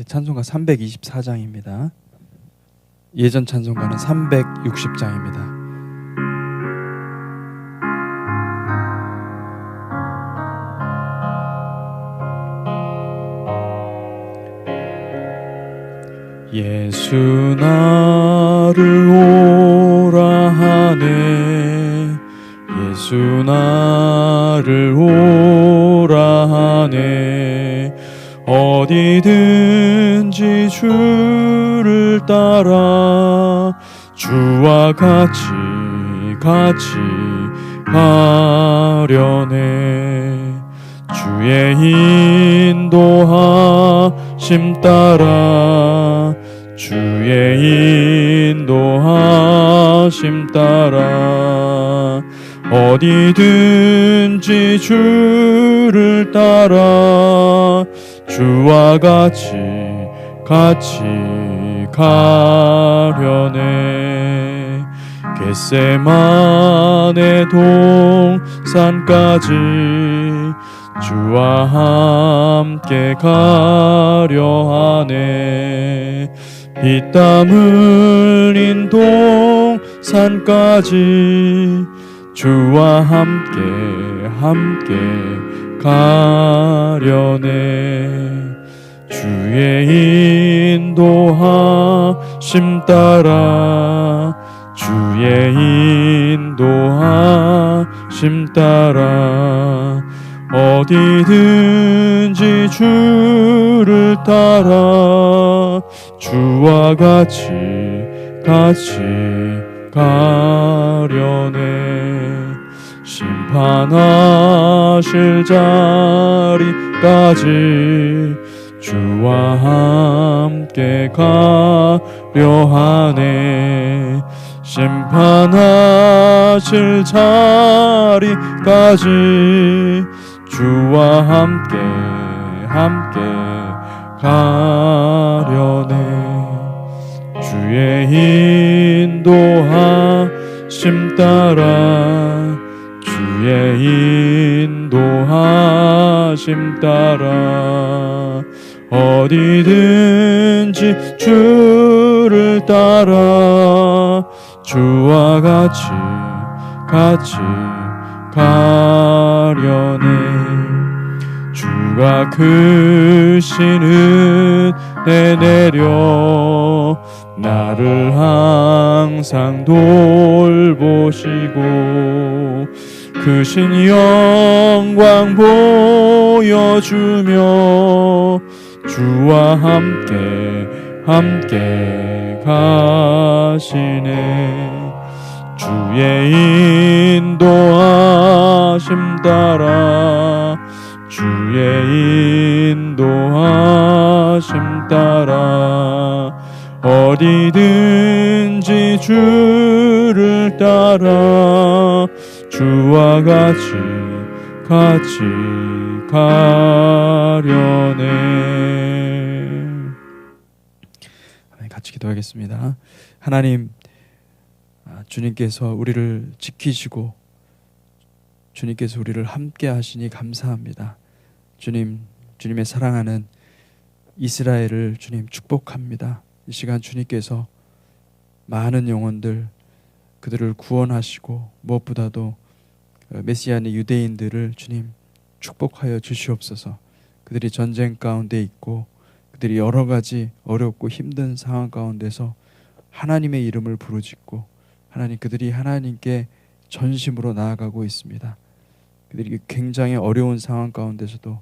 찬송가 324장입니다. 예전 찬송가는 360장입니다. 예수 나를 오라 하네, 예수 나를 오라 하네. 어디든지 주를 따라 주와 같이 가려네. 주의 인도하심 따라, 주의 인도하심 따라. 어디든지 주를 따라 주와 같이 가려네. 겟세마네 동산까지 주와 함께 가려 하네. 피땀 흘린 동산까지 주와 함께 가려네. 주의 인도하심 따라, 주의 인도하심 따라. 어디든지 주를 따라 주와 같이 가려네. 심판하실 자리까지 주와 함께 가려 하네. 심판하실 자리까지 주와 함께 가려네. 주의 인도하심 따라, 주의 인도하심 따라. 어디든지 주를 따라 주와 같이 가려네. 주가 크신 은혜 내려 나를 항상 돌보시고 크신 영광 보여주며 주와 함께 가시네. 주의 인도하심 따라, 주의 인도하심 따라. 어디든지 주를 따라 주와 같이 가려네. 같이 기도하겠습니다. 하나님, 주님께서 우리를 지키시고 주님께서 우리를 함께 하시니 감사합니다. 주님의 사랑하는 이스라엘을 주님 축복합니다. 이 시간 주님께서 많은 영혼들, 그들을 구원하시고 무엇보다도 메시아의 유대인들을 주님 축복하여 주시옵소서. 그들이 전쟁 가운데 있고 그들이 여러 가지 어렵고 힘든 상황 가운데서 하나님의 이름을 부르짖고 그들이 하나님께 전심으로 나아가고 있습니다. 그들이 굉장히 어려운 상황 가운데서도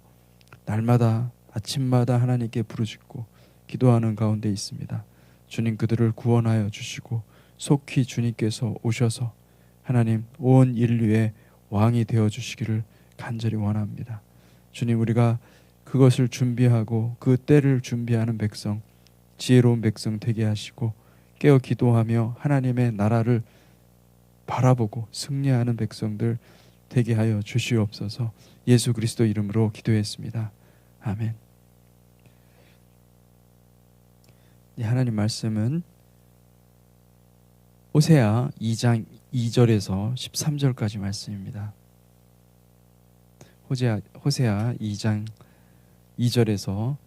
날마다 아침마다 하나님께 부르짖고 기도하는 가운데 있습니다. 주님, 그들을 구원하여 주시고 속히 주님께서 오셔서 하나님 온 인류의 왕이 되어 주시기를 간절히 원합니다. 주님, 우리가 그것을 준비하고 그 때를 준비하는 백성, 지혜로운 백성 되게 하시고 깨어 기도하며 하나님의 나라를 바라보고 승리하는 백성들 되게 하여 주시옵소서. 예수 그리스도 이름으로 기도했습니다. 아멘. 하나님 말씀은 호세아 2장 2절에서 13절까지 말씀입니다. 호세아 2장 2절에서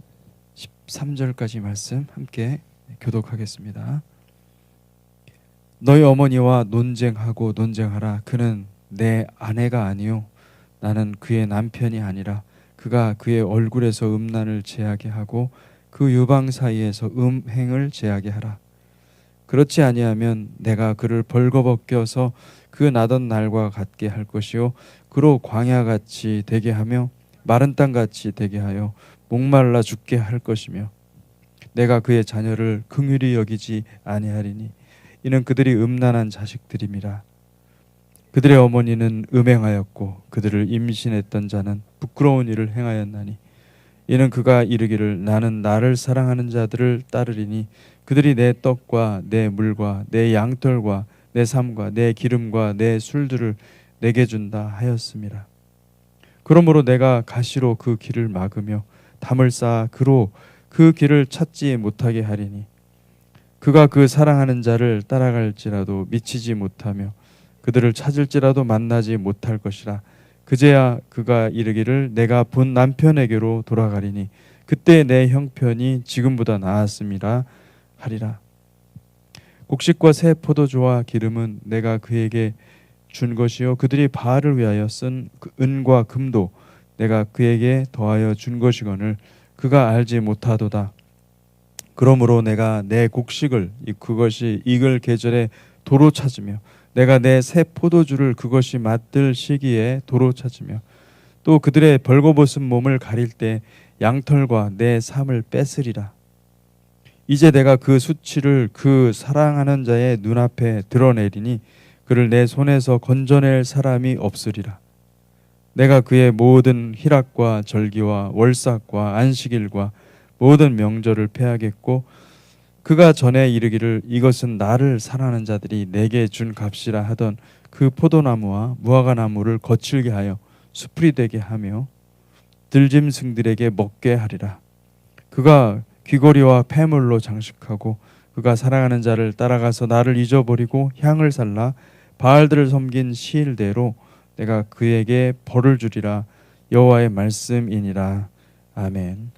13절까지 말씀 함께 교독하겠습니다. 너희 어머니와 논쟁하고 논쟁하라. 그는 내 아내가 아니요 나는 그의 남편이 아니라 그가 그의 얼굴에서 음란을 제하게 하고 그 유방 사이에서 음행을 제하게 하라. 그렇지 아니하면 내가 그를 벌거벗겨서 그 나던 날과 같게 할 것이요 그로 광야같이 되게 하며 마른 땅같이 되게 하여 목말라 죽게 할 것이며 내가 그의 자녀를 긍휼히 여기지 아니하리니 이는 그들이 음란한 자식들임이라. 그들의 어머니는 음행하였고 그들을 임신했던 자는 부끄러운 일을 행하였나니 이는 그가 이르기를 나는 나를 사랑하는 자들을 따르리니 그들이 내 떡과 내 물과 내 양털과 내 삶과 내 기름과 내 술들을 내게 준다 하였음이라. 그러므로 내가 가시로 그 길을 막으며 담을 쌓아 그로 그 길을 찾지 못하게 하리니 그가 그 사랑하는 자를 따라갈지라도 미치지 못하며 그들을 찾을지라도 만나지 못할 것이라. 그제야 그가 이르기를 내가 본 남편에게로 돌아가리니 그때 내 형편이 지금보다 나았음이라 하리라. 곡식과 새 포도주와 기름은 내가 그에게 준 것이요 그들이 바알을 위하여 쓴 은과 금도 내가 그에게 더하여 준 것이거늘 그가 알지 못하도다. 그러므로 내가 내 곡식을 그것이 익을 계절에 도로 찾으며 내가 내 새 포도주를 그것이 맞들 시기에 도로 찾으며 또 그들의 벌거벗은 몸을 가릴 때 양털과 내 삶을 뺏으리라. 이제 내가 그 수치를 그 사랑하는 자의 눈앞에 드러내리니 그를 내 손에서 건져낼 사람이 없으리라. 내가 그의 모든 희락과 절기와 월삭과 안식일과 모든 명절을 패하겠고 그가 전에 이르기를 이것은 나를 사랑하는 자들이 내게 준 값이라 하던 그 포도나무와 무화과나무를 거칠게 하여 수풀이 되게 하며 들짐승들에게 먹게 하리라. 그가 귀고리와 폐물로 장식하고 그가 사랑하는 자를 따라가서 나를 잊어버리고 향을 살라 바알들을 섬긴 시일대로 내가 그에게 벌을 주리라. 여호와의 말씀이니라. 아멘.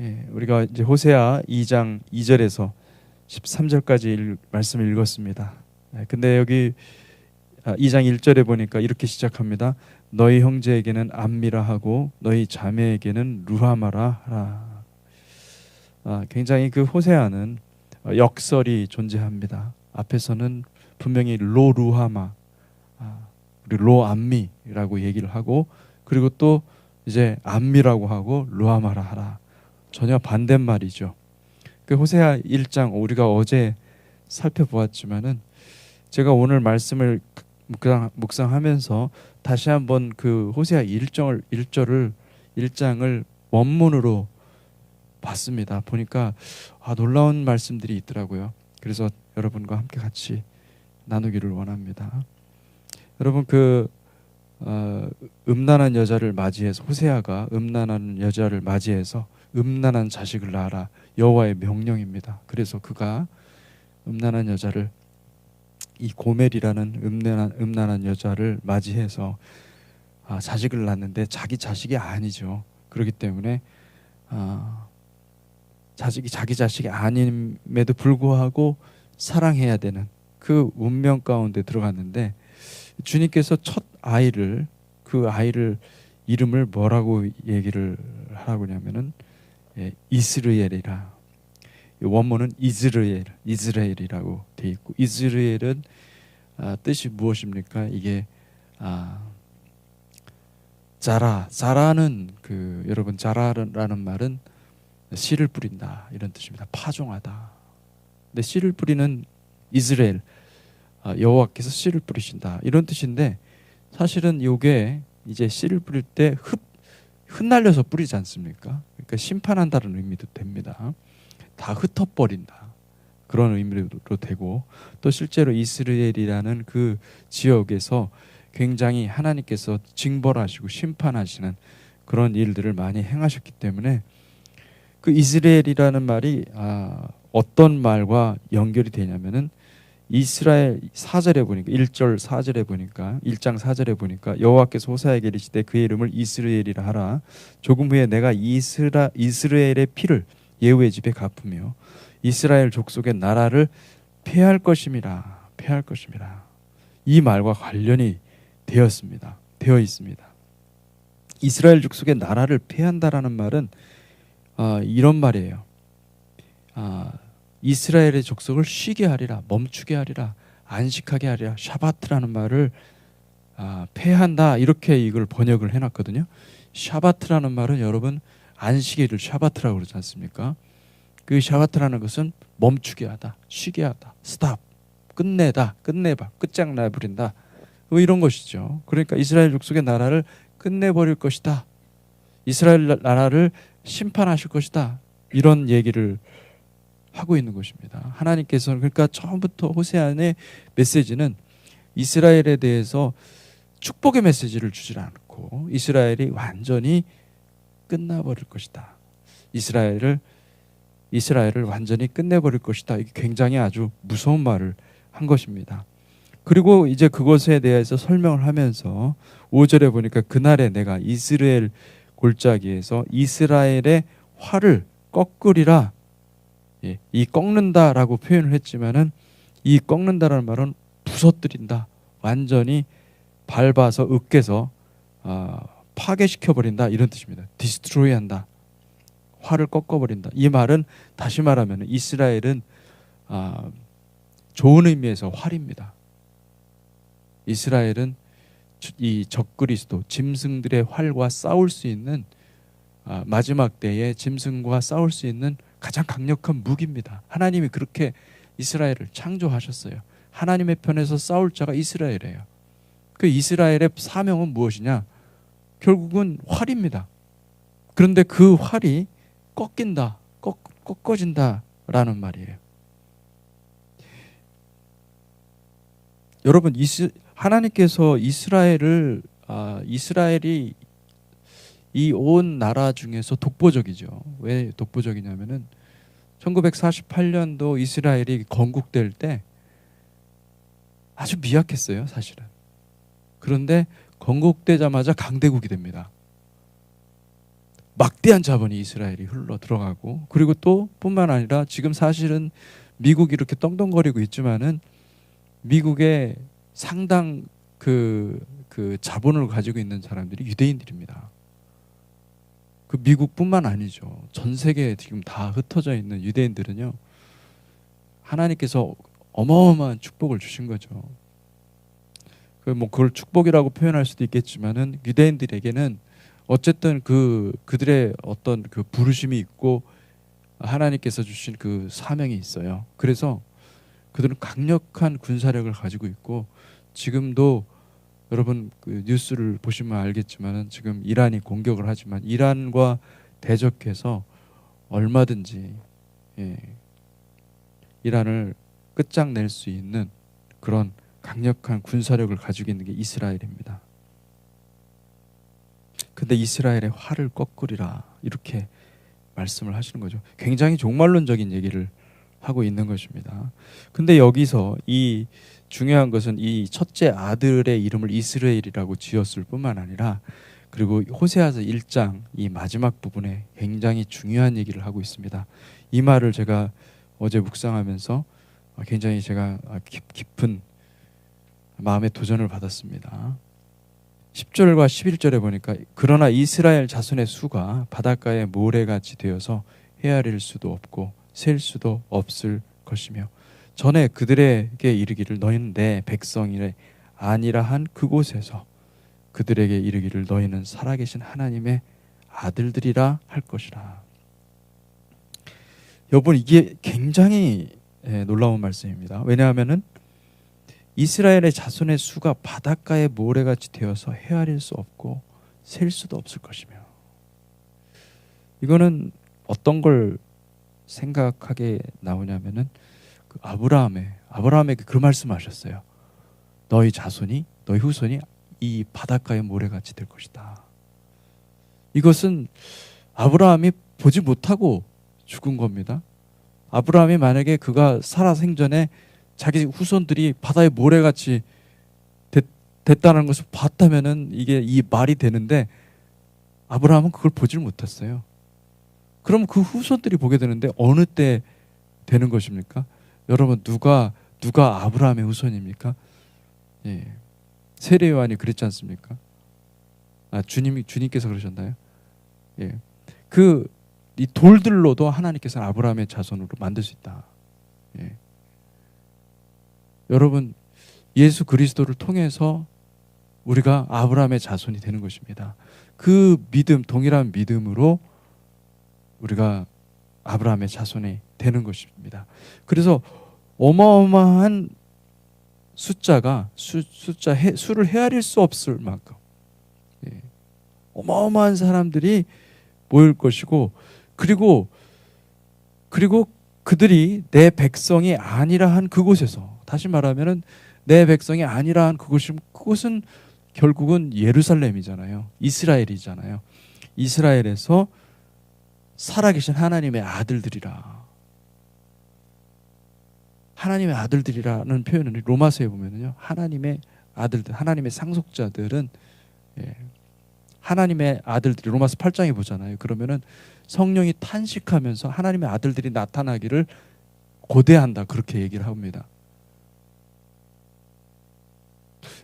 예, 우리가 이제 호세아 2장 2절에서 13절까지 말씀을 읽었습니다. 근데 여기 2장 1절에 보니까 이렇게 시작합니다. 너희 형제에게는 암미라 하고 너희 자매에게는 루하마라 하라. 굉장히 그 호세아는 역설이 존재합니다. 앞에서는 분명히 로루하마, 그리고 로암미라고 얘기를 하고 그리고 또 이제 암미라고 하고 루하마라 하라. 전혀 반대말이죠. 그 호세아 1장 우리가 어제 살펴보았지만은 제가 오늘 말씀을 묵상하면서 다시 한번 그 호세아 1장을 원문으로 봤습니다. 보니까 놀라운 말씀들이 있더라고요. 그래서 여러분과 함께 같이 나누기를 원합니다. 여러분 음란한 여자를 맞이해서 호세아가 음란한 여자를 맞이해서 음란한 자식을 낳아라. 여호와의 명령입니다. 그래서 그가 음란한 여자를 이 고멜이라는 음란한 여자를 맞이해서 자식을 낳는데 자기 자식이 아니죠. 그렇기 때문에 자식이 자기 자식이 아님에도 불구하고 사랑해야 되는 그 운명 가운데 들어갔는데 주님께서 첫 아이를 그 아이를 이름을 뭐라고 얘기를 하라고 하냐면은 이스라엘이라. 원문은 이스라엘이라고 돼 있고 이스라엘은 뜻이 무엇입니까? 이게 자라는 여러분 자라라는 말은 씨를 뿌린다 이런 뜻입니다. 파종하다. 근데 씨를 뿌리는 이스라엘 여호와께서 씨를 뿌리신다 이런 뜻인데 사실은 이게 이제 씨를 뿌릴 때 흩날려서 뿌리지 않습니까? 그러니까 심판한다는 의미도 됩니다. 다 흩어버린다 그런 의미로 되고 또 실제로 이스라엘이라는 그 지역에서 굉장히 하나님께서 징벌하시고 심판하시는 그런 일들을 많이 행하셨기 때문에 그 이스라엘이라는 말이 어떤 말과 연결이 되냐면은 이스라엘 4절에 보니까 1절 4절에 보니까 1장 4절에 보니까 여호와께서 호세아에게 이르시되 그의 이름을 이스라엘이라 하라. 조금 후에 내가 이스라엘의 피를 예후의 집에 갚으며 이스라엘 족속의 나라를 폐할 것임이라. 폐할 것임이라. 이 말과 관련이 되어 있습니다. 이스라엘 족속의 나라를 폐한다라는 말은 이런 말이에요. 이스라엘의 족속을 쉬게 하리라, 멈추게 하리라, 안식하게 하리라. 샤바트라는 말을 폐한다, 이렇게 이걸 번역을 해놨거든요. 샤바트라는 말은 여러분 안식일을 샤바트라고 그러지 않습니까? 그 샤바트라는 것은 멈추게 하다, 쉬게 하다, 스탑, 끝내다, 끝내봐, 끝장나버린다, 뭐 이런 것이죠. 그러니까 이스라엘 족속의 나라를 끝내버릴 것이다, 이스라엘 나라를 심판하실 것이다, 이런 얘기를 하고 있는 것입니다. 하나님께서는 그러니까 처음부터 호세아의 메시지는 이스라엘에 대해서 축복의 메시지를 주질 않고 이스라엘이 완전히 끝나버릴 것이다, 이스라엘을 완전히 끝내버릴 것이다. 이게 굉장히 아주 무서운 말을 한 것입니다. 그리고 이제 그것에 대해서 설명을 하면서 5절에 보니까 그날에 내가 이스라엘 골짜기에서 이스라엘의 활을 꺾으리라. 이 꺾는다라고 표현을 했지만은 이 꺾는다라는 말은 부서뜨린다, 완전히 밟아서 으깨서 파괴시켜 버린다, 이런 뜻입니다. 디스트로이한다, 활을 꺾어버린다. 이 말은 다시 말하면 이스라엘은 좋은 의미에서 활입니다. 이스라엘은 이 적그리스도 짐승들의 활과 싸울 수 있는 마지막 때에 짐승과 싸울 수 있는 가장 강력한 무기입니다. 하나님이 그렇게 이스라엘을 창조하셨어요. 하나님의 편에서 싸울 자가 이스라엘이에요. 그 이스라엘의 사명은 무엇이냐? 결국은 활입니다. 그런데 그 활이 꺾인다, 꺾어진다라는 말이에요. 여러분, 하나님께서 이스라엘이 이 온 나라 중에서 독보적이죠. 왜 독보적이냐면은 1948년도 이스라엘이 건국될 때 아주 미약했어요, 사실은. 그런데 건국되자마자 강대국이 됩니다. 막대한 자본이 이스라엘이 흘러 들어가고, 그리고 또 뿐만 아니라 지금 사실은 미국이 이렇게 떵떵거리고 있지만은 미국의 상당 그 자본을 가지고 있는 사람들이 유대인들입니다. 그 미국뿐만 아니죠. 전 세계에 지금 다 흩어져 있는 유대인들은요, 하나님께서 어마어마한 축복을 주신 거죠. 그걸 축복이라고 표현할 수도 있겠지만은 유대인들에게는 어쨌든 그들의 어떤 그 부르심이 있고 하나님께서 주신 그 사명이 있어요. 그래서 그들은 강력한 군사력을 가지고 있고, 지금도 여러분 그 뉴스를 보시면 알겠지만은 지금 이란이 공격을 하지만 이란과 대적해서 얼마든지 이란을 끝장낼 수 있는 그런 강력한 군사력을 가지고 있는 게 이스라엘입니다. 근데 이스라엘의 활을 꺾으리라, 이렇게 말씀을 하시는 거죠. 굉장히 종말론적인 얘기를 하고 있는 것입니다. 근데 여기서 이 중요한 것은 이 첫째 아들의 이름을 이스라엘이라고 지었을 뿐만 아니라, 그리고 호세아서 1장 이 마지막 부분에 굉장히 중요한 얘기를 하고 있습니다. 이 말을 제가 어제 묵상하면서 굉장히 제가 깊은 마음의 도전을 받았습니다. 10절과 11절에 보니까 그러나 이스라엘 자손의 수가 바닷가의 모래같이 되어서 헤아릴 수도 없고 셀 수도 없을 것이며 전에 그들에게 이르기를 너희는 내 백성이래 아니라 한 그곳에서 그들에게 이르기를 너희는 살아계신 하나님의 아들들이라 할 것이라. 여러분, 이게 굉장히 놀라운 말씀입니다. 왜냐하면은 이스라엘의 자손의 수가 바닷가의 모래같이 되어서 헤아릴 수 없고 셀 수도 없을 것이며, 이거는 어떤 걸 생각하게 나오냐면은 그 아브라함에게 그 말씀하셨어요. 너희 자손이, 너희 후손이 이 바닷가의 모래같이 될 것이다. 이것은 아브라함이 보지 못하고 죽은 겁니다. 아브라함이 만약에 그가 살아 생전에 자기 후손들이 바다의 모래같이 됐다는 것을 봤다면은 이게 이 말이 되는데 아브라함은 그걸 보질 못했어요. 그럼 그 후손들이 보게 되는데 어느 때 되는 것입니까? 여러분 누가 아브라함의 후손입니까? 예. 세례 요한이 그랬지 않습니까? 주님께서 그러셨나요? 예. 이 돌들로도 하나님께서 아브라함의 자손으로 만들 수 있다. 예. 여러분 예수 그리스도를 통해서 우리가 아브라함의 자손이 되는 것입니다. 그 믿음, 동일한 믿음으로 우리가 아브라함의 자손이 되는 것입니다. 그래서 어마어마한 수를 헤아릴 수 없을 만큼 어마어마한 사람들이 모일 것이고, 그리고 그들이 내 백성이 아니라 한 그곳에서, 다시 말하면은 내 백성이 아니라 한 그곳은 결국은 예루살렘이잖아요. 이스라엘이잖아요. 이스라엘에서 살아계신 하나님의 아들들이라. 하나님의 아들들이라는 표현을 로마서에 보면은요, 하나님의 아들들, 하나님의 상속자들은 하나님의 아들들이 로마서 8장에 보잖아요. 그러면은 성령이 탄식하면서 하나님의 아들들이 나타나기를 고대한다, 그렇게 얘기를 합니다.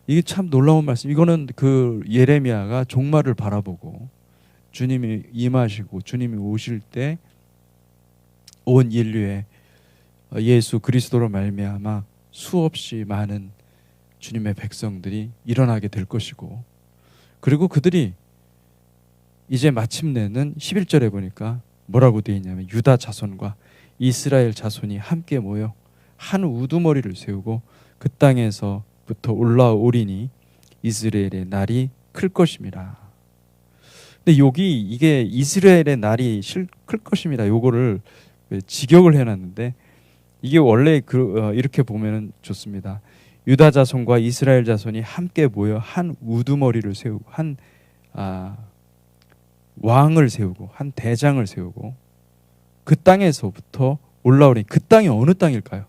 이게 참 놀라운 말씀. 이거는 그 예레미야가 종말을 바라보고 주님이 임하시고 주님이 오실 때 온 인류에 예수 그리스도로 말미암아 수없이 많은 주님의 백성들이 일어나게 될 것이고, 그리고 그들이 이제 마침내는 11절에 보니까 뭐라고 되어 있냐면 유다 자손과 이스라엘 자손이 함께 모여 한 우두머리를 세우고 그 땅에서부터 올라오리니 이스라엘의 날이 클 것입니다. 근데 여기 이게 이스라엘의 날이 클 것입니다. 요거를 직역을 해놨는데 이게 원래 이렇게 보면 좋습니다. 유다 자손과 이스라엘 자손이 함께 모여 한 우두머리를 세우고 한 왕을 세우고 한 대장을 세우고 그 땅에서부터 올라오니, 그 땅이 어느 땅일까요?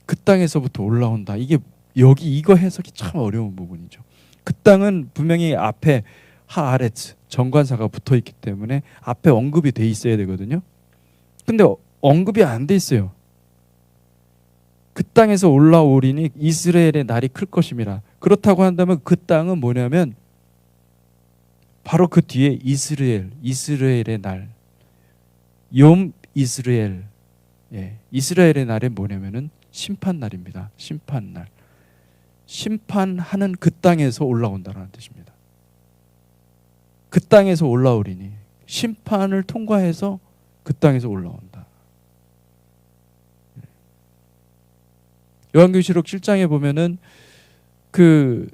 그 땅에서부터 올라온다. 이게 여기 이거 해석이 참 어려운 부분이죠. 그 땅은 분명히 앞에 하아레츠 정관사가 붙어 있기 때문에 앞에 언급이 돼 있어야 되거든요. 근데 언급이 안 돼 있어요. 그 땅에서 올라오리니 이스라엘의 날이 클 것임이라. 그렇다고 한다면 그 땅은 뭐냐면 바로 그 뒤에 이스라엘의 날, 욤 이스라엘, 이스라엘의 날이 뭐냐면은 심판날입니다. 심판날. 심판하는 그 땅에서 올라온다는 뜻입니다. 그 땅에서 올라오리니, 심판을 통과해서 그 땅에서 올라온다. 요한계시록 7장에 보면은 그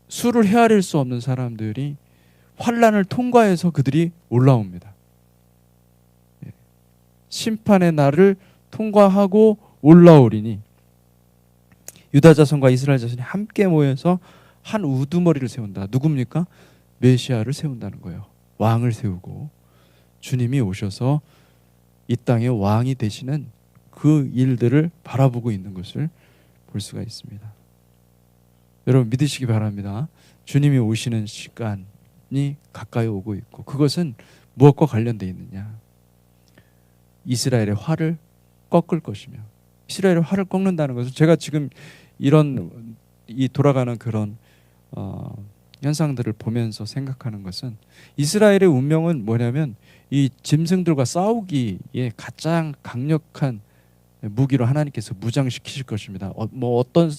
수를 헤아릴 수 없는 사람들이 환란을 통과해서 그들이 올라옵니다. 심판의 날을 통과하고 올라오리니 유다 자손과 이스라엘 자손이 함께 모여서 한 우두머리를 세운다. 누굽니까? 메시아를 세운다는 거예요. 왕을 세우고 주님이 오셔서 이 땅의 왕이 되시는 그 일들을 바라보고 있는 것을 볼 수가 있습니다. 여러분 믿으시기 바랍니다. 주님이 오시는 시간이 가까이 오고 있고, 그것은 무엇과 관련되어 있느냐? 이스라엘의 화를 꺾을 것이며, 이스라엘의 화를 꺾는다는 것은 제가 지금 이런 돌아가는 그런 현상들을 보면서 생각하는 것은, 이스라엘의 운명은 뭐냐면 이 짐승들과 싸우기에 가장 강력한 무기로 하나님께서 무장시키실 것입니다. 어떤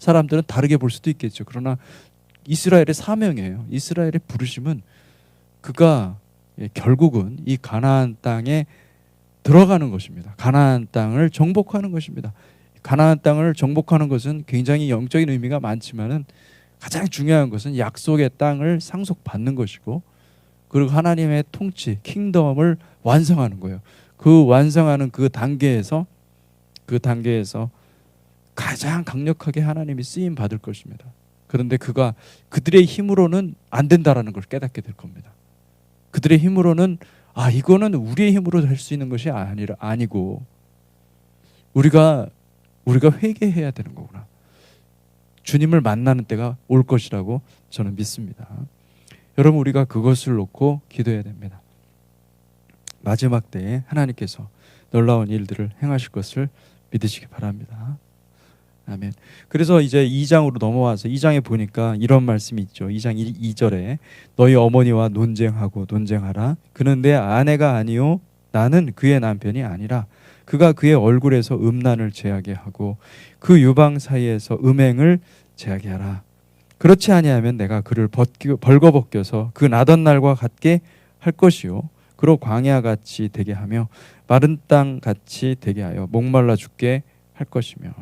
사람들은 다르게 볼 수도 있겠죠. 그러나 이스라엘의 사명이에요. 이스라엘의 부르심은 그가 결국은 이 가나안 땅에 들어가는 것입니다. 가나안 땅을 정복하는 것입니다. 가나안 땅을 정복하는 것은 굉장히 영적인 의미가 많지만은 가장 중요한 것은 약속의 땅을 상속받는 것이고, 그리고 하나님의 통치, 킹덤을 완성하는 거예요. 그 완성하는 그 단계에서 가장 강력하게 하나님이 쓰임 받을 것입니다. 그런데 그들의 힘으로는 안 된다라는 걸 깨닫게 될 겁니다. 그들의 힘으로는 이거는 우리의 힘으로 할 수 있는 것이 아니고 우리가 회개해야 되는 거구나. 주님을 만나는 때가 올 것이라고 저는 믿습니다. 여러분, 우리가 그것을 놓고 기도해야 됩니다. 마지막 때에 하나님께서 놀라운 일들을 행하실 것을 믿으시기 바랍니다. 아멘. 그래서 이제 2장으로 넘어와서 2장에 보니까 이런 말씀이 있죠. 2장 2절에 너희 어머니와 논쟁하고 논쟁하라. 그는 내 아내가 아니요 나는 그의 남편이 아니라 그가 그의 얼굴에서 음란을 제하게 하고 그 유방 사이에서 음행을 제하게 하라. 그렇지 아니하면 내가 그를 벌거벗겨서 그 나던 날과 같게 할 것이요 그로 광야같이 되게 하며 마른 땅같이 되게 하여 목말라 죽게 할 것이며.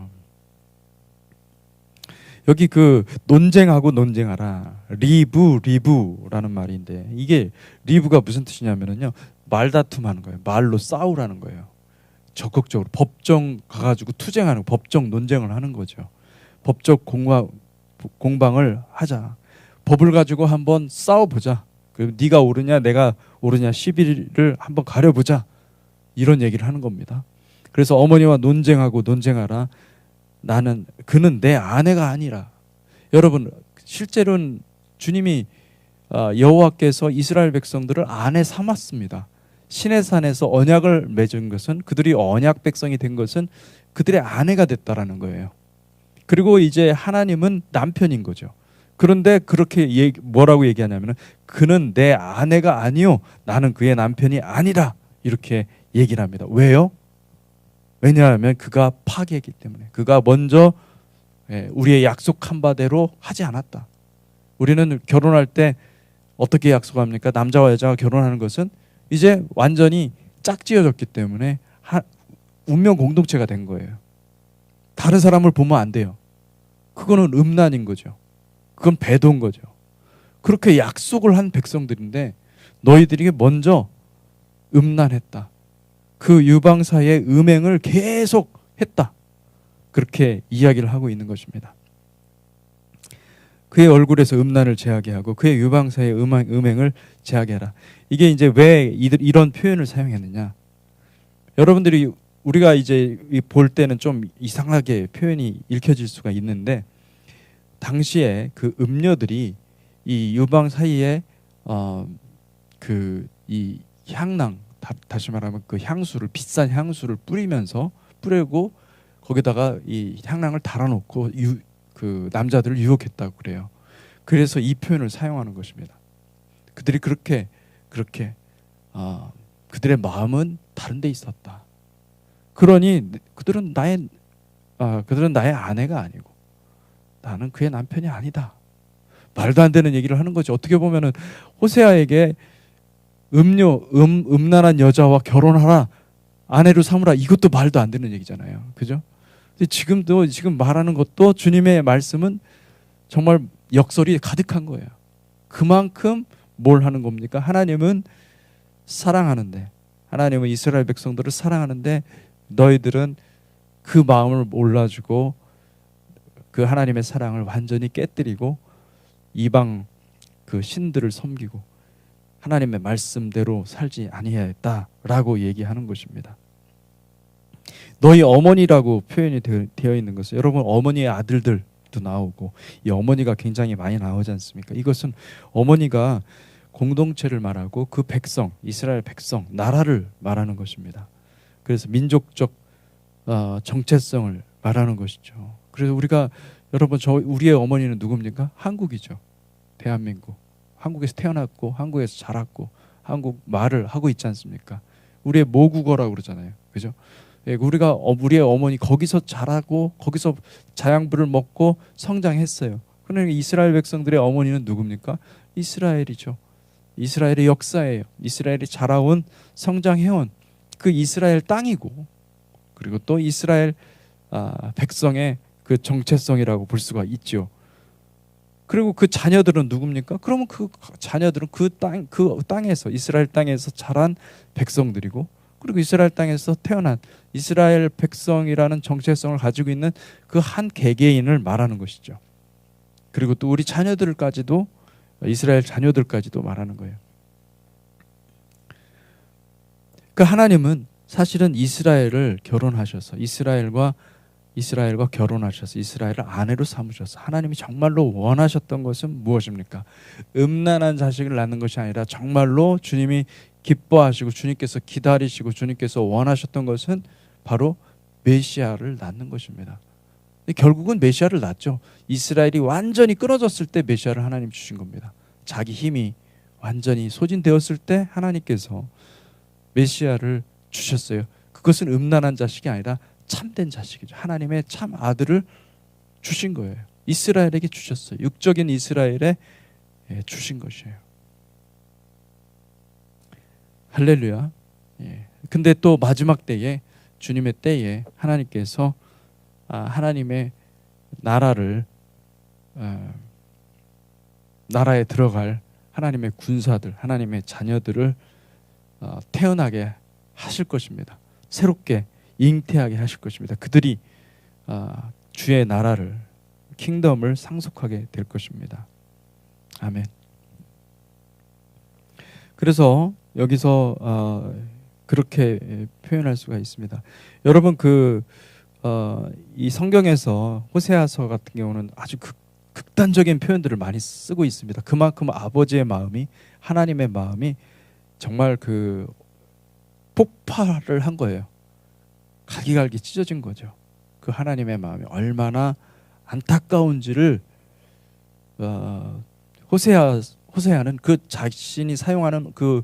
여기 그 논쟁하고 논쟁하라, 리브라는 말인데, 이게 리브가 무슨 뜻이냐면요, 말다툼하는 거예요. 말로 싸우라는 거예요. 적극적으로 법정 가가지고 투쟁하는, 법정 논쟁을 하는 거죠. 법적 공방을 하자. 법을 가지고 한번 싸워보자. 네가 옳으냐 내가 옳으냐 시비를 한번 가려보자. 이런 얘기를 하는 겁니다. 그래서 어머니와 논쟁하고 논쟁하라. 그는 내 아내가 아니라. 여러분, 실제로는 주님이 여호와께서 이스라엘 백성들을 아내 삼았습니다. 시내산에서 언약을 맺은 것은, 그들이 언약 백성이 된 것은 그들의 아내가 됐다라는 거예요. 그리고 이제 하나님은 남편인 거죠. 그런데 그렇게 뭐라고 얘기하냐면, 그는 내 아내가 아니요 나는 그의 남편이 아니라, 이렇게 얘기를 합니다. 왜요? 왜냐하면 그가 파괴했기 때문에. 그가 먼저 우리의 약속한 바대로 하지 않았다. 우리는 결혼할 때 어떻게 약속합니까? 남자와 여자가 결혼하는 것은 이제 완전히 짝지어졌기 때문에 운명 공동체가 된 거예요. 다른 사람을 보면 안 돼요. 그거는 음란인 거죠. 그건 배도인 거죠. 그렇게 약속을 한 백성들인데 너희들이 먼저 음란했다. 그 유방 사이의 음행을 계속 했다. 그렇게 이야기를 하고 있는 것입니다. 그의 얼굴에서 음란을 제하게 하고 그의 유방 사이의 음행을 제하게 하라. 이게 이제 왜 이런 표현을 사용했느냐? 여러분들이 우리가 이제 볼 때는 좀 이상하게 표현이 읽혀질 수가 있는데, 당시에 그 음녀들이 이 유방 사이에 그 이 향낭, 다시 말하면 그 향수를, 비싼 향수를 뿌리고 거기다가 이 향낭을 달아놓고 그 남자들을 유혹했다고 그래요. 그래서 이 표현을 사용하는 것입니다. 그들이 그렇게 그들의 마음은 다른 데 있었다. 그러니 그들은 나의 아내가 아니고 나는 그의 남편이 아니다. 말도 안 되는 얘기를 하는 거죠. 어떻게 보면은 호세아에게 음란한 여자와 결혼하라, 아내로 삼으라, 이것도 말도 안 되는 얘기잖아요. 그죠? 근데 지금 말하는 것도, 주님의 말씀은 정말 역설이 가득한 거예요. 그만큼 뭘 하는 겁니까? 하나님은 사랑하는데, 하나님은 이스라엘 백성들을 사랑하는데 너희들은 그 마음을 몰라주고 그 하나님의 사랑을 완전히 깨뜨리고 이방 그 신들을 섬기고 하나님의 말씀대로 살지 아니하였다라고 얘기하는 것입니다. 너희 어머니라고 표현이 되어 있는 것은, 여러분, 어머니의 아들들도 나오고 이 어머니가 굉장히 많이 나오지 않습니까? 이것은 어머니가 공동체를 말하고 그 백성, 이스라엘 백성, 나라를 말하는 것입니다. 그래서 민족적 정체성을 말하는 것이죠. 그래서 여러분, 우리의 어머니는 누굽니까? 한국이죠. 대한민국. 한국에서 태어났고 한국에서 자랐고 한국 말을 하고 있지 않습니까? 우리의 모국어라고 그러잖아요. 그죠? 우리의 어머니 거기서 자라고 거기서 자양분을 먹고 성장했어요. 그러니까 이스라엘 백성들의 어머니는 누굽니까? 이스라엘이죠. 이스라엘의 역사예요. 이스라엘이 자라온, 성장해온 그 이스라엘 땅이고, 그리고 또 이스라엘 백성의 그 정체성이라고 볼 수가 있죠. 그리고 그 자녀들은 누굽니까? 그러면 그 자녀들은 그 땅에서, 이스라엘 땅에서 자란 백성들이고, 그리고 이스라엘 땅에서 태어난 이스라엘 백성이라는 정체성을 가지고 있는 그 한 개개인을 말하는 것이죠. 그리고 또 우리 자녀들까지도, 이스라엘 자녀들까지도 말하는 거예요. 그 하나님은 사실은 이스라엘을 결혼하셔서 이스라엘과 결혼하셔서 이스라엘을 아내로 삼으셔서 하나님이 정말로 원하셨던 것은 무엇입니까? 음란한 자식을 낳는 것이 아니라 정말로 주님이 기뻐하시고 주님께서 기다리시고 주님께서 원하셨던 것은 바로 메시아를 낳는 것입니다. 결국은 메시아를 낳죠. 이스라엘이 완전히 끊어졌을 때 메시아를 하나님 주신 겁니다. 자기 힘이 완전히 소진되었을 때 하나님께서 메시아를 주셨어요. 그것은 음란한 자식이 아니라 참된 자식이죠. 하나님의 참 아들을 주신 거예요. 이스라엘에게 주셨어요. 육적인 이스라엘에 주신 것이에요. 할렐루야. 근데 또 마지막 때에 주님의 때에 하나님께서 하나님의 나라에 들어갈 하나님의 군사들, 하나님의 자녀들을 태어나게 하실 것입니다. 새롭게 잉태하게 하실 것입니다. 그들이 주의 나라를, 킹덤을 상속하게 될 것입니다. 아멘. 그래서 여기서 그렇게 표현할 수가 있습니다. 여러분 이 성경에서 호세아서 같은 경우는 아주 극단적인 표현들을 많이 쓰고 있습니다. 그만큼 아버지의 마음이, 하나님의 마음이 정말 폭발을 한 거예요. 갈기갈기 찢어진 거죠. 그 하나님의 마음이 얼마나 안타까운지를 호세아는 그 자신이 사용하는 그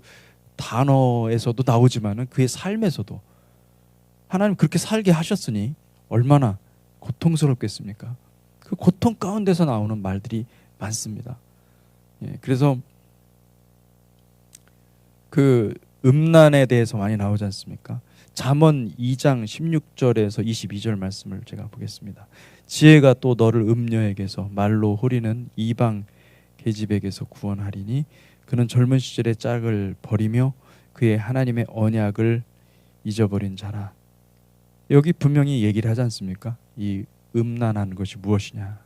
단어에서도 나오지만은 그의 삶에서도 하나님 그렇게 살게 하셨으니 얼마나 고통스럽겠습니까? 그 고통 가운데서 나오는 말들이 많습니다. 그래서 그 음란에 대해서 많이 나오지 않습니까? 잠언 2장 16절에서 22절 말씀을 제가 보겠습니다. 지혜가 또 너를 음녀에게서 말로 호리는 이방 계집에게서 구원하리니 그는 젊은 시절의 짝을 버리며 그의 하나님의 언약을 잊어버린 자라. 여기 분명히 얘기를 하지 않습니까? 이 음란한 것이 무엇이냐.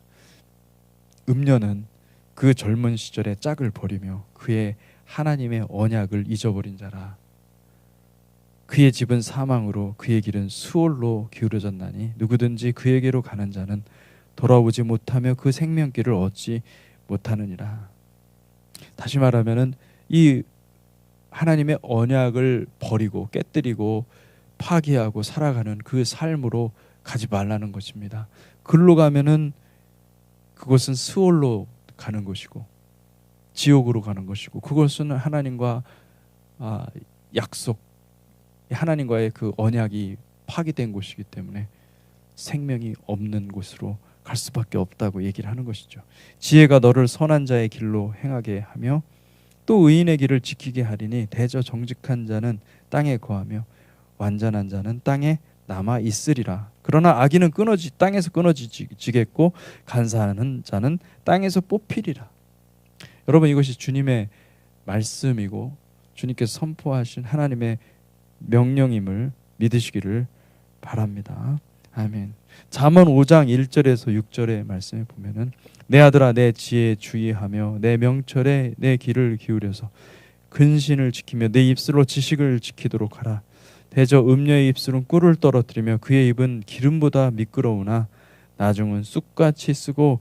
음녀는 그 젊은 시절의 짝을 버리며 그의 하나님의 언약을 잊어버린 자라. 그의 집은 사망으로 그의 길은 수월로 기울어졌나니 누구든지 그에게로 가는 자는 돌아오지 못하며 그 생명길을 얻지 못하느니라. 다시 말하면은 이 하나님의 언약을 버리고 깨뜨리고 파기하고 살아가는 그 삶으로 가지 말라는 것입니다. 글로 가면은 그것은 스올로 가는 것이고 지옥으로 가는 것이고 그것은 하나님과 약속, 하나님과의 그 언약이 파기된 곳이기 때문에 생명이 없는 곳으로 갈 수밖에 없다고 얘기를 하는 것이죠. 지혜가 너를 선한 자의 길로 행하게 하며 또 의인의 길을 지키게 하리니 대저 정직한 자는 땅에 거하며 완전한 자는 땅에 남아 있으리라. 그러나 악인은 땅에서 끊어지겠고 간사하는 자는 땅에서 뽑히리라. 여러분 이것이 주님의 말씀이고 주님께서 선포하신 하나님의 명령임을 믿으시기를 바랍니다. 아멘. 잠언 5장 1절에서 6절의 말씀에 보면은 내 아들아 내 지혜에 주의하며 내 명철에 내 귀를 기울여서 근신을 지키며 내 입술로 지식을 지키도록 하라. 대저 음녀의 입술은 꿀을 떨어뜨리며 그의 입은 기름보다 미끄러우나 나중은 쑥같이 쓰고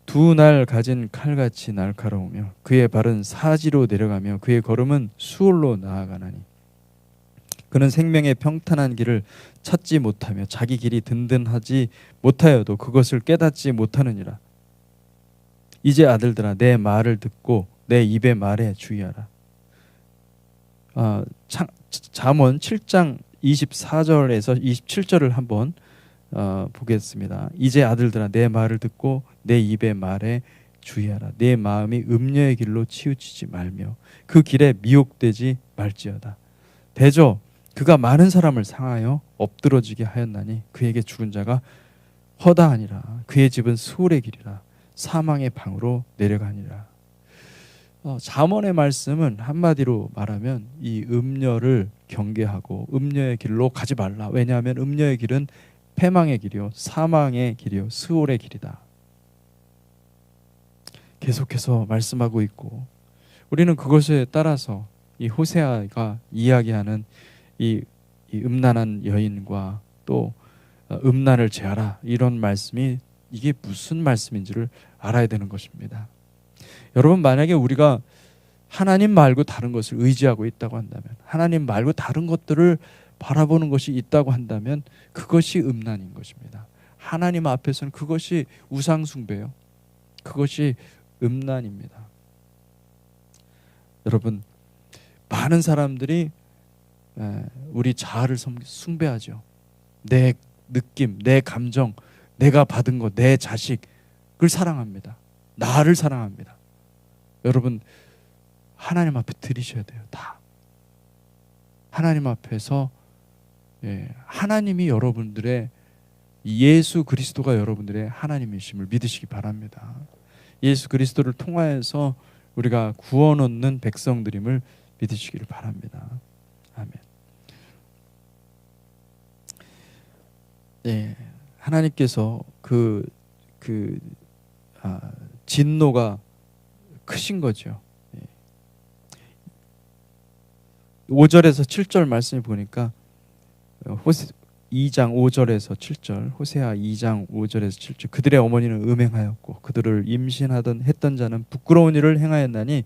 두 날 가진 칼같이 날카로우며 그의 발은 사지로 내려가며 그의 걸음은 수월로 나아가나니 그는 생명의 평탄한 길을 찾지 못하며 자기 길이 든든하지 못하여도 그것을 깨닫지 못하느니라. 이제 아들들아 내 말을 듣고 내 입의 말에 주의하라. 잠언 7장 24절에서 27절을 한번 보겠습니다. 이제 아들들아 내 말을 듣고 내 입의 말에 주의하라. 내 마음이 음녀의 길로 치우치지 말며 그 길에 미혹되지 말지어다. 대저 그가 많은 사람을 상하여 엎드러지게 하였나니 그에게 죽은 자가 허다하니라. 그의 집은 수월의 길이라 사망의 방으로 내려가니라. 잠언의 말씀은 한마디로 말하면 이 음녀를 경계하고 음녀의 길로 가지 말라. 왜냐하면 음녀의 길은 패망의 길이요 사망의 길이요 수월의 길이다. 계속해서 말씀하고 있고 우리는 그것에 따라서 이 호세아가 이야기하는 이 이 음란한 여인과 또 음란을 제하라, 이런 말씀이 이게 무슨 말씀인지를 알아야 되는 것입니다. 여러분, 만약에 우리가 하나님 말고 다른 것을 의지하고 있다고 한다면, 하나님 말고 다른 것들을 바라보는 것이 있다고 한다면 그것이 음란인 것입니다. 하나님 앞에서는 그것이 우상숭배요. 그것이 음란입니다. 여러분, 많은 사람들이 우리 자아를 숭배하죠. 내 느낌, 내 감정, 내가 받은 것, 내 자식을 사랑합니다. 나를 사랑합니다. 여러분, 하나님 앞에 드리셔야 돼요. 다 하나님 앞에서, 하나님이 여러분들의, 예수 그리스도가 여러분들의 하나님이심을 믿으시기 바랍니다. 예수 그리스도를 통하여서 우리가 구원 얻는 백성들임을 믿으시기를 바랍니다. 아멘. 하나님께서 진노가 크신 거죠. 5절에서 7절 말씀을 보니까 호세 2장 5절에서 7절, 호세아 2장 5절에서 7절, 그들의 어머니는 음행하였고 그들을 했던 자는 부끄러운 일을 행하였나니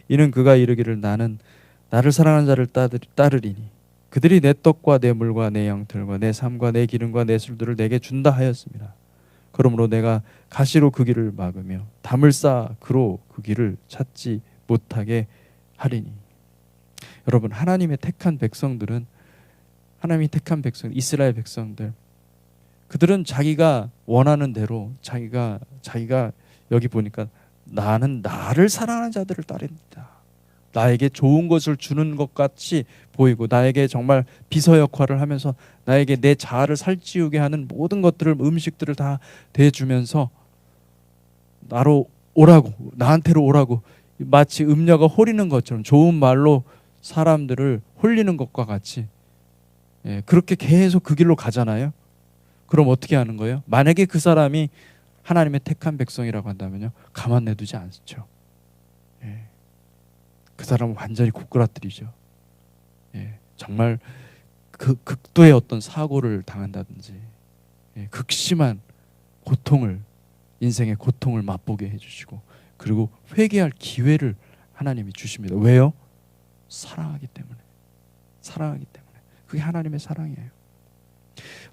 이는 그가 이르기를 나는 나를 사랑하는 자를 따르리니 그들이 내 떡과 내 물과 내 양털과 내 삶과 내 기름과 내 술들을 내게 준다 하였습니다. 그러므로 내가 가시로 그 길을 막으며 담을 쌓아 그로 그 길을 찾지 못하게 하리니. 여러분, 하나님의 택한 백성들은, 하나님이 택한 백성, 이스라엘 백성들, 그들은 자기가 원하는 대로 자기가 여기 보니까 나는 나를 사랑하는 자들을 따릅니다. 나에게 좋은 것을 주는 것 같이 보이고 나에게 정말 비서 역할을 하면서 나에게 내 자아를 살찌우게 하는 모든 것들을, 음식들을 다 대주면서 나한테로 오라고 마치 음녀가 홀리는 것처럼, 좋은 말로 사람들을 홀리는 것과 같이 그렇게 계속 그 길로 가잖아요. 그럼 어떻게 하는 거예요? 만약에 그 사람이 하나님의 택한 백성이라고 한다면요, 가만 내두지 않죠. 그 사람은 완전히 고꾸라뜨리죠. 정말 그 극도의 어떤 사고를 당한다든지, 극심한 고통을, 인생의 고통을 맛보게 해주시고, 그리고 회개할 기회를 하나님이 주십니다. 왜요? 사랑하기 때문에. 그게 하나님의 사랑이에요.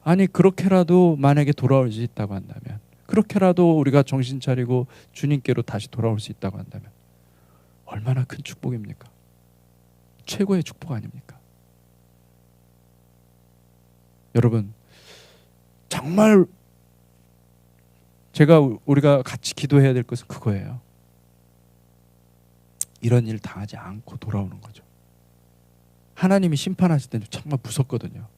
아니, 그렇게라도 만약에 돌아올 수 있다고 한다면, 그렇게라도 우리가 정신 차리고 주님께로 다시 돌아올 수 있다고 한다면 얼마나 큰 축복입니까? 최고의 축복 아닙니까? 여러분, 정말 우리가 같이 기도해야 될 것은 그거예요. 이런 일 당하지 않고 돌아오는 거죠. 하나님이 심판하실 때는 정말 무섭거든요.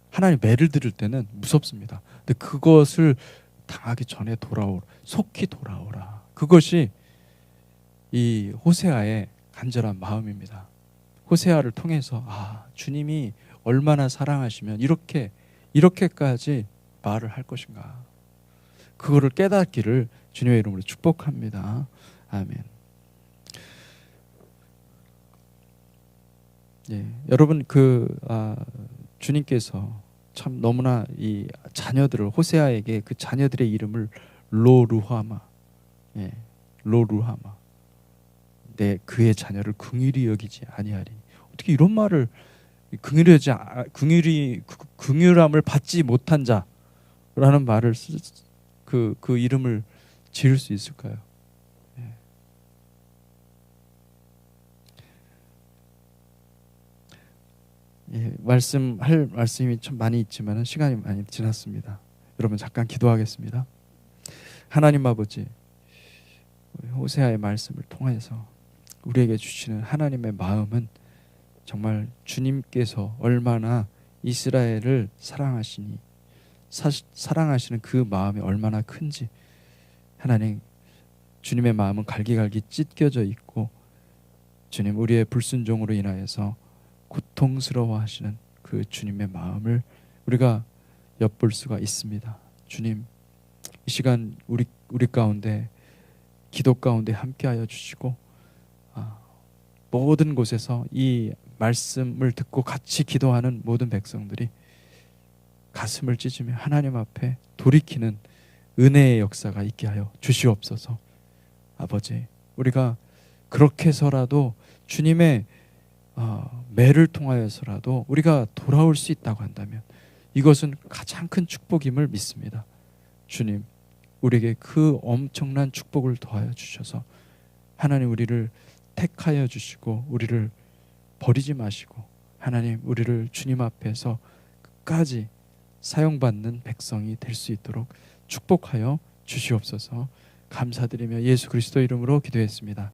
하나님 매를 들을 때는 무섭습니다. 근데 그것을 당하기 전에 속히 돌아오라. 그것이 이 호세아의 간절한 마음입니다. 호세아를 통해서 주님이 얼마나 사랑하시면 이렇게까지 말을 할 것인가, 그거를 깨닫기를 주님의 이름으로 축복합니다. 아멘. 여러분, 주님께서 참 너무나 이 자녀들을, 호세아에게 그 자녀들의 이름을 로루하마, 그의 자녀를 긍휼히 여기지 아니하리니. 어떻게 이런 말을, 긍휼함을 받지 못한 자라는 말을 그 이름을 지을 수 있을까요? 말씀이 참 많이 있지만 시간이 많이 지났습니다. 여러분, 잠깐 기도하겠습니다. 하나님 아버지, 호세아의 말씀을 통해서 우리에게 주시는 하나님의 마음은 정말 주님께서 얼마나 이스라엘을 사랑하시니, 사랑하시는 그 마음이 얼마나 큰지, 하나님, 주님의 마음은 갈기갈기 찢겨져 있고, 주님, 우리의 불순종으로 인하여서 고통스러워 하시는 그 주님의 마음을 우리가 엿볼 수가 있습니다. 주님, 이 시간 우리 가운데, 기도 가운데 함께하여 주시고, 모든 곳에서 이 말씀을 듣고 같이 기도하는 모든 백성들이 가슴을 찢으며 하나님 앞에 돌이키는 은혜의 역사가 있게 하여 주시옵소서. 아버지, 우리가 그렇게 해서라도 주님의 매를 통하여서라도 우리가 돌아올 수 있다고 한다면 이것은 가장 큰 축복임을 믿습니다. 주님, 우리에게 그 엄청난 축복을 더하여 주셔서 하나님 우리를 택하여 주시고 우리를 버리지 마시고 하나님 우리를 주님 앞에서 끝까지 사용받는 백성이 될 수 있도록 축복하여 주시옵소서. 감사드리며 예수 그리스도 이름으로 기도했습니다.